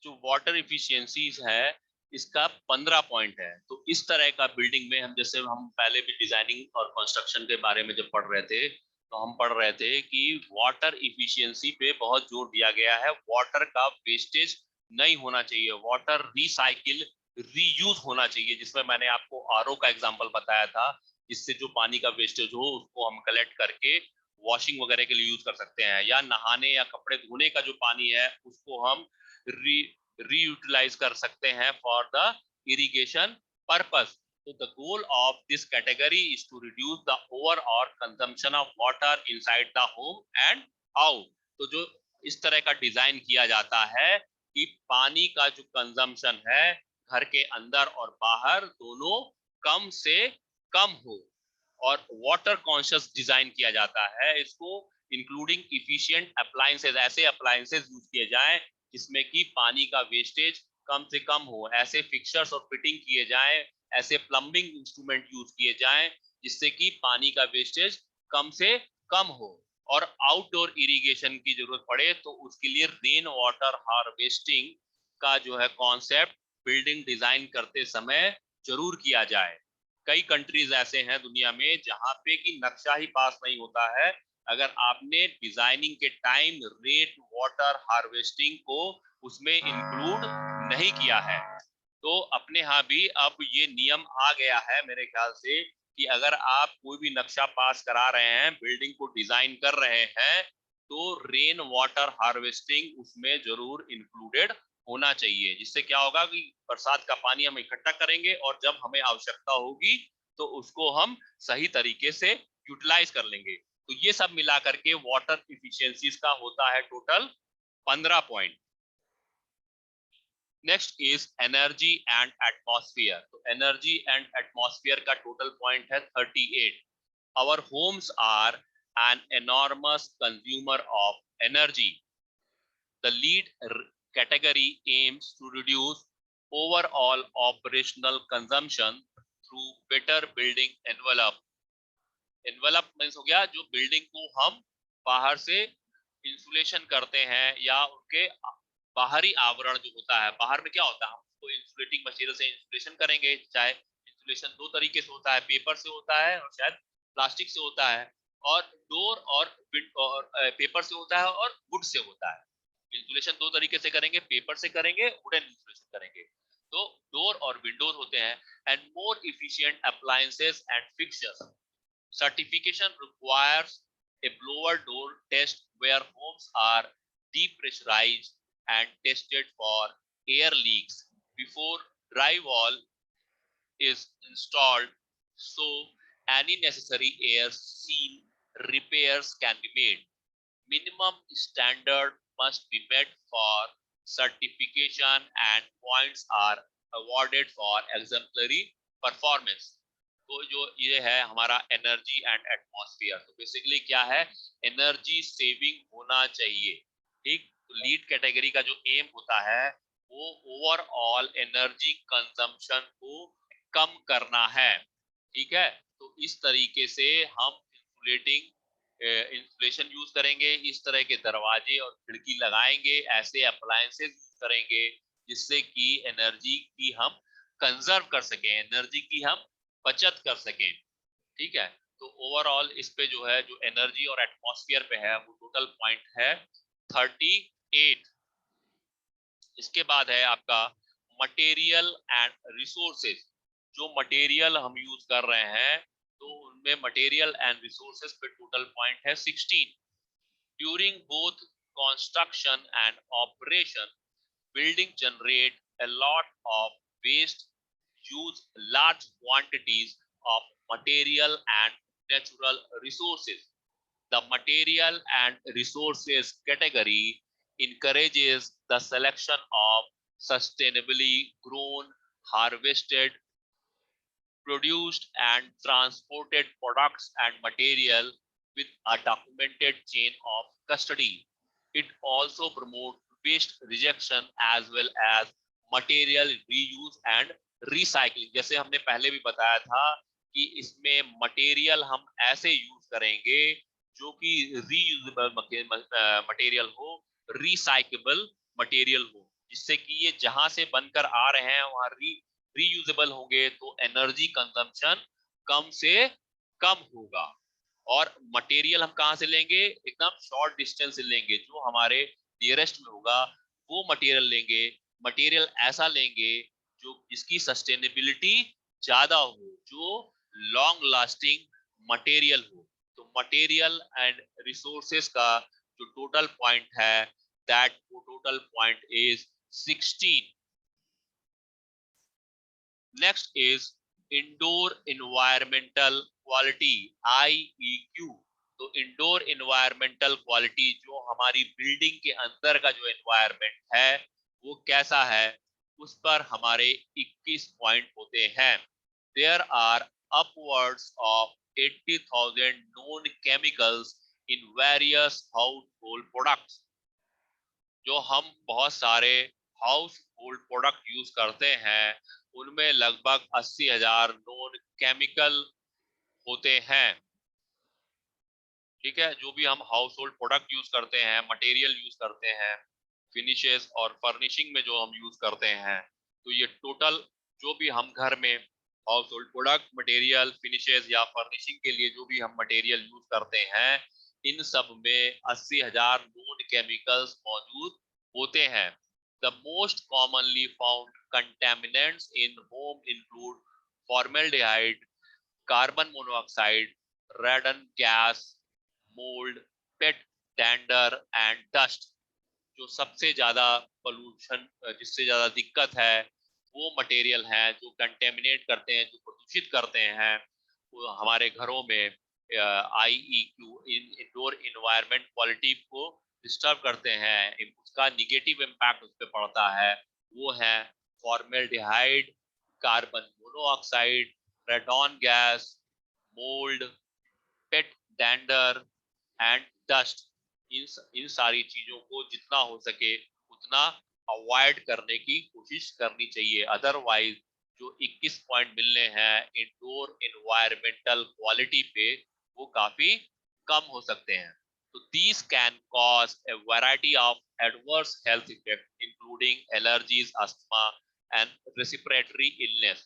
जो water efficiencies है इसका 15 पॉइंट है। तो इस तरह का बिल्डिंग में हम, जैसे हम पहले भी डिजाइनिंग और कंस्ट्रक्शन के बारे में जब पढ़ रहे थे तो हम पढ़ रहे थे कि वाटर इफिशियंसी पे बहुत जोर दिया गया है। वाटर का वेस्टेज नहीं होना चाहिए, वाटर रिसाइकिल रीयूज होना चाहिए, जिसमें मैंने आपको आरओ का एग्जांपल बताया था, जिससे जो पानी का वेस्टेज हो उसको हम कलेक्ट करके वॉशिंग वगैरह के लिए यूज कर सकते हैं, या नहाने या कपड़े धोने का जो पानी है उसको हम रीयूटिलाइज कर सकते हैं for the irrigation purpose. So the goal of this category is to reduce the overall consumption of water inside the home and out. तो जो इस तरह का डिजाइन किया जाता है कि पानी का जो कंजम्पशन है घर के अंदर और बाहर दोनों कम से कम हो, और वाटर कॉन्शियस डिजाइन किया जाता है इसको, इंक्लूडिंग इफिशिएंट अप्लायंसेज। ऐसे अप्लायंसेज यूज किए जाएं जिसमें कि पानी का वेस्टेज कम से कम हो, ऐसे फिक्सर्स और फिटिंग किए जाएं, ऐसे प्लम्बिंग इंस्ट्रूमेंट यूज किए जाएं जिससे कि पानी का वेस्टेज कम से कम हो। और आउटडोर इरिगेशन की जरूरत पड़े तो उसके लिए रेन वाटर हार्वेस्टिंग का जो है कॉन्सेप्ट बिल्डिंग डिजाइन करते समय जरूर किया जाए। कई कंट्रीज ऐसे हैं दुनिया में जहां पे कि नक्शा ही पास नहीं होता है अगर आपने डिजाइनिंग के टाइम रेन वाटर हार्वेस्टिंग को उसमें इंक्लूड नहीं किया है। तो अपने यहाँ भी अब ये नियम आ गया है मेरे ख्याल से कि अगर आप कोई भी नक्शा पास करा रहे हैं, बिल्डिंग को डिजाइन कर रहे हैं, तो रेन वाटर हार्वेस्टिंग उसमें जरूर इंक्लूडेड होना चाहिए, जिससे क्या होगा कि बरसात का पानी हम इकट्ठा करेंगे और जब हमें आवश्यकता होगी तो उसको हम सही तरीके से यूटिलाइज कर लेंगे। तो ये सब मिला करके वाटर इफिशियंसीज का होता है total 15 point. Next is energy and atmosphere. तो एनर्जी एंड एटमॉस्फेयर का टोटल पॉइंट है 38। Our homes are an enormous consumer of energy. The LEED category aims to reduce overall operational consumption through better building envelope। Envelope means हो गया जो building को हम बाहर से इंसुलेशन करते हैं, या उनके बाहरी आवरण जो होता है, बाहर में क्या होता है हम उसको इंसुलेटिंग मटेरियल से इंसुलेशन करेंगे। चाहे इंसुलेशन दो तरीके से होता है, पेपर से होता है और शायद प्लास्टिक से होता है, और डोर और पेपर से होता है और वुड से होता है। इंसुलेशन दो तरीके से करेंगे, पेपर से करेंगे, वुडन इंसुलेशन करेंगे। तो डोर और विंडोज होते हैं। And more efficient appliances and fixtures. Certification requires a blower door test where homes are depressurized and tested for air leaks before drywall is installed, so any necessary air seal repairs can be made. Minimum standard must be met for certification and points are awarded for exemplary performance। तो जो ये है हमारा energy and atmosphere, तो basically क्या है, energy saving होना चाहिए। ठीक, तो लीड कैटेगरी का जो एम होता है वो ओवरऑल एनर्जी कंजम्पशन को कम करना है। ठीक है, तो इस तरीके से हम इंसुलेटिंग इंसुलेशन यूज करेंगे, इस तरह के दरवाजे और खिड़की लगाएंगे, ऐसे अप्लायंसेस यूज करेंगे जिससे कि एनर्जी की हम कंजर्व कर सकें, एनर्जी की हम बचत कर सकें। ठीक है, तो ओवरऑल इस पे जो है, जो एनर्जी और एटमॉस्फेयर पे है, वो टोटल पॉइंट है 38। इसके बाद है आपका मटेरियल एंड रिसोर्सेज। जो मटेरियल हम यूज कर रहे हैं तो उनमें मटेरियल एंड रिसोर्सेज पे टोटल पॉइंट है 16। During both construction and operation, building generate a lot of waste, use large quantities of material and natural resources. The material and resources category encourages the selection of sustainably grown, harvested, produced and transported products and material with a documented chain of custody. It also promotes waste rejection as well as material reuse and recycling। जैसे हमने पहले भी बताया था कि इसमें material हम ऐसे यूज करेंगे जो कि रीयूजेबल मटेरियल हो, रिसाइकेबल मटेरियल हो। जिससे कि ये जहां से बनकर आ रहे हैं वहां रीयूजेबल होंगे, तो एनर्जी कंजम्पशन कम से कम होगा। और मटेरियल हम कहाँ से लेंगे? एकदम शॉर्ट डिस्टेंस से लेंगे, जो हमारे नियरेस्ट में होगा वो मटेरियल लेंगे। मटेरियल ऐसा लेंगे जो जिसकी सस्टेनेबिलिटी ज्यादा हो, जो लॉन्ग लास्टिंग मटेरियल हो। तो मटेरियल एंड रिसोर्सेस का जो टोटल पॉइंट है, that total point is 16। Next is indoor environmental quality, IEQ। तो इंडोर इन्वायरमेंटल क्वालिटी, जो हमारी बिल्डिंग के अंदर का जो एनवायरमेंट है वो कैसा है, उस पर हमारे 21 पॉइंट होते हैं। There are upwards of 80,000 known chemicals in various household products। जो हम बहुत सारे हाउस होल्ड प्रोडक्ट यूज करते हैं उनमें लगभग 80,000 नॉन केमिकल होते हैं। ठीक है, जो भी हम हाउस होल्ड प्रोडक्ट यूज करते हैं, मटेरियल यूज करते हैं, फिनिशेस और फर्निशिंग में जो हम यूज करते हैं, तो ये टोटल जो भी हम घर में house hold product, material, finishes या फर्निशिंग के लिए जो भी हम मटेरियल यूज करते हैं, इन सब में 80,000 नॉन केमिकल्स मौजूद होते हैं। The most commonly found contaminants in home include formaldehyde, carbon monoxide, radon gas, mold, pet dander and dust। जो सबसे ज्यादा पोल्यूशन, जिससे ज्यादा दिक्कत है, वो मटेरियल है जो कंटेमिनेट करते हैं, जो प्रदूषित करते हैं वो हमारे घरों में IEQ, इंडोर इन्वायरमेंट क्वालिटी को डिस्टर्ब करते हैं, उसका निगेटिव इम्पैक्ट उस पर पड़ता है। वो है formaldehyde, carbon monoxide, radon gas, mould, pet dander and dust. इन सारी चीजों को जितना हो सके उतना अवॉइड करने की कोशिश करनी चाहिए, अदरवाइज जो 21 पॉइंट मिलने हैं इंडोर एनवायरमेंटल क्वालिटी पे, वो काफी कम हो सकते हैं। तो these can cause a variety of adverse health effects including allergies, asthma and respiratory illness।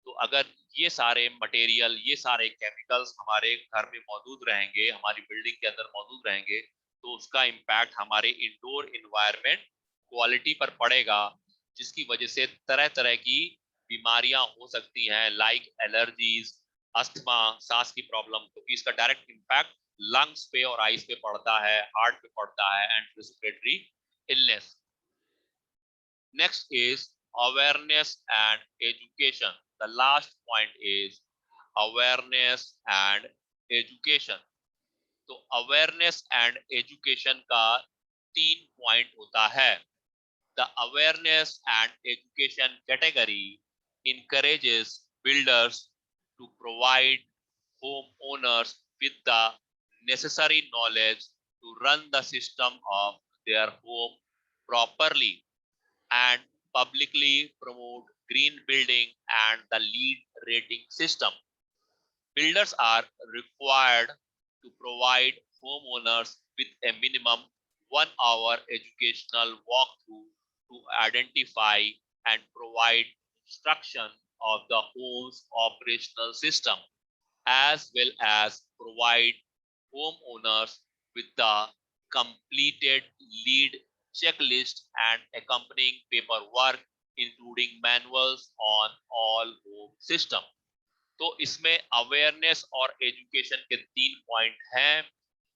तो अगर ये सारे मटेरियल, ये सारे केमिकल्स हमारे घर में मौजूद रहेंगे, हमारी बिल्डिंग के अंदर मौजूद रहेंगे, तो उसका इम्पैक्ट हमारे इंडोर इन्वायरमेंट क्वालिटी पर पड़ेगा, जिसकी वजह से तरह तरह की बीमारियां हो सकती हैं, लाइक एलर्जीज, अस्थमा, सांस की प्रॉब्लम, क्योंकि इसका डायरेक्ट इम्पैक्ट लंग्स पे और आइज पे पड़ता है, हार्ट पे पड़ता है, and respiratory illness. Next is awareness and education. The last point is awareness and education। तो awareness and education का 3 पॉइंट होता है। The awareness and education category encourages builders to provide homeowners with the necessary knowledge to run the system of their home properly and publicly promote green building and the LEED rating system। Builders are required to provide homeowners with a minimum 1 hour educational walkthrough to identify and provide instruction of the home's operational system, as well as provide homeowners with the completed LEED checklist and accompanying paperwork, including manuals on all home system। तो इसमें awareness और education के 3 point हैं।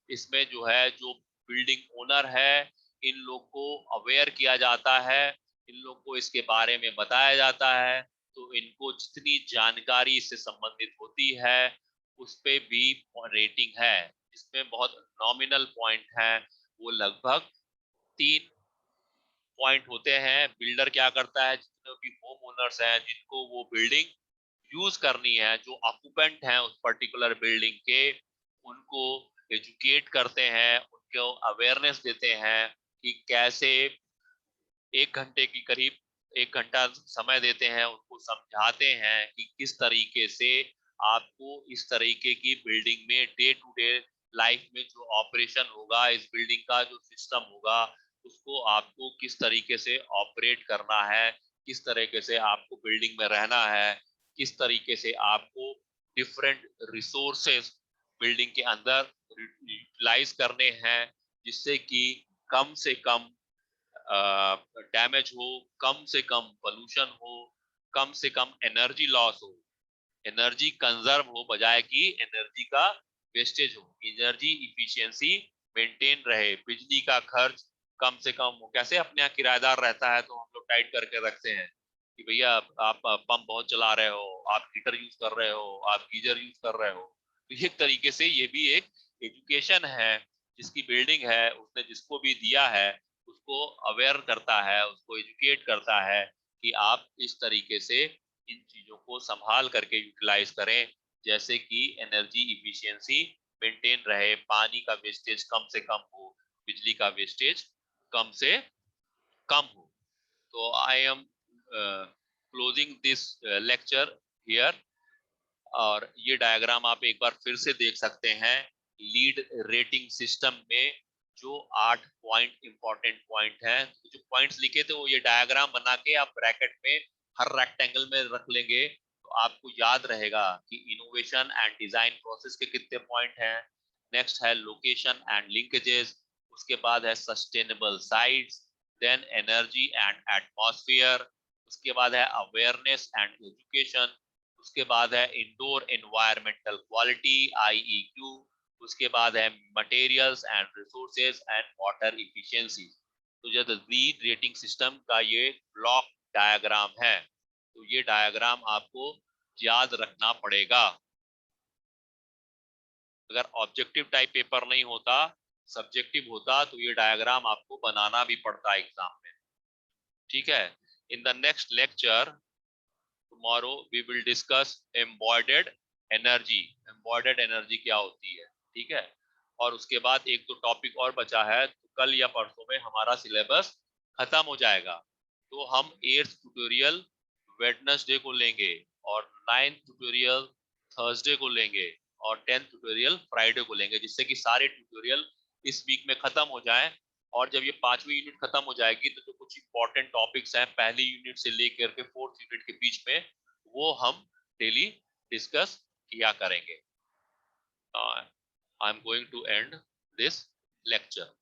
इसमें जो है, जो building owner है, इन लोग को अवेयर किया जाता है, इन लोग को इसके बारे में बताया जाता है, तो इनको जितनी जानकारी इससे संबंधित होती है उस पे भी रेटिंग है। इसमें बहुत नॉमिनल पॉइंट है, वो लगभग 3 पॉइंट होते हैं। बिल्डर क्या करता है, जितने भी होम ओनर्स हैं जिनको वो बिल्डिंग यूज करनी है, जो ऑक्यूपेंट हैं उस पर्टिकुलर बिल्डिंग के, उनको एजुकेट करते हैं, उनको अवेयरनेस देते हैं कि कैसे 1 घंटे की करीब 1 घंटा समय देते हैं, उनको समझाते हैं कि किस तरीके से आपको इस तरीके की बिल्डिंग में डे टू डे लाइफ में जो ऑपरेशन होगा, इस बिल्डिंग का जो सिस्टम होगा, उसको आपको किस तरीके से ऑपरेट करना है, किस तरीके से आपको बिल्डिंग में रहना है, किस तरीके से आपको डिफरेंट रिसोर्सेज बिल्डिंग के अंदर यूटिलाइज करने हैं, जिससे कि कम से कम डैमेज हो, कम से कम पोल्यूशन हो, कम से कम एनर्जी लॉस हो, एनर्जी कंजर्व हो, बजाय कि एनर्जी का वेस्टेज हो, एनर्जी इफिशियंसी मेंटेन रहे, बिजली का खर्च कम से कम हो। कैसे अपने यहाँ किराएदार रहता है तो हम लोग टाइट करके रखते हैं कि भैया आप पंप बहुत चला रहे हो, आप हीटर यूज कर रहे हो, आप गीजर यूज कर रहे हो। तो एक तरीके से ये भी एक एजुकेशन है, जिसकी बिल्डिंग है उसने जिसको भी दिया है उसको अवेयर करता है, उसको एजुकेट करता है कि आप इस तरीके से इन चीजों को संभाल करके यूटिलाइज करें, जैसे कि एनर्जी इफिशियंसी मेंटेन रहे, पानी का वेस्टेज कम से कम हो, बिजली का वेस्टेज कम से कम हो। तो I am closing this lecture here. और ये डायग्राम आप एक बार फिर से देख सकते हैं। लीड रेटिंग सिस्टम में जो 8 पॉइंट इंपॉर्टेंट पॉइंट हैं, जो पॉइंट्स लिखे थे वो ये डायग्राम बना के आप ब्रैकेट में हर रेक्टेंगल में रख लेंगे तो आपको याद रहेगा कि इनोवेशन एंड डिजाइन प्रोसेस के कितने पॉइंट हैं। नेक्स्ट है लोकेशन एंड लिंकेजेस, उसके बाद है sustainable sites, then energy and atmosphere, उसके बाद है अवेयरनेस एंड एजुकेशन, उसके बाद है इंडोर एनवायरमेंटल क्वालिटी IEQ, उसके बाद है materials and resources and water efficiency. तो जब लीड रेटिंग सिस्टम का ये ब्लॉक डायग्राम है, तो ये डायग्राम आपको याद रखना पड़ेगा। अगर ऑब्जेक्टिव टाइप पेपर नहीं होता, सब्जेक्टिव होता, तो ये डायग्राम आपको बनाना भी पड़ता एग्जाम में। ठीक है। In the next lecture tomorrow we will discuss embodied energy। embodied energy क्या होती है, ठीक है। और उसके बाद एक तो टॉपिक और बचा है, तो कल या परसों में हमारा सिलेबस खत्म हो जाएगा। तो हम 8th ट्यूटोरियल वेडनेसडे को लेंगे और 9th ट्यूटोरियल थर्सडे को लेंगे और 10th ट्यूटोरियल फ्राइडे को लेंगे, जिससे कि सारे ट्यूटोरियल इस वीक में खत्म हो जाए। और जब ये 5वीं यूनिट खत्म हो जाएगी तो जो कुछ इंपॉर्टेंट टॉपिक्स हैं पहली यूनिट से लेकर के 4th यूनिट के बीच में, वो हम डेली डिस्कस किया करेंगे। I am going to end this lecture.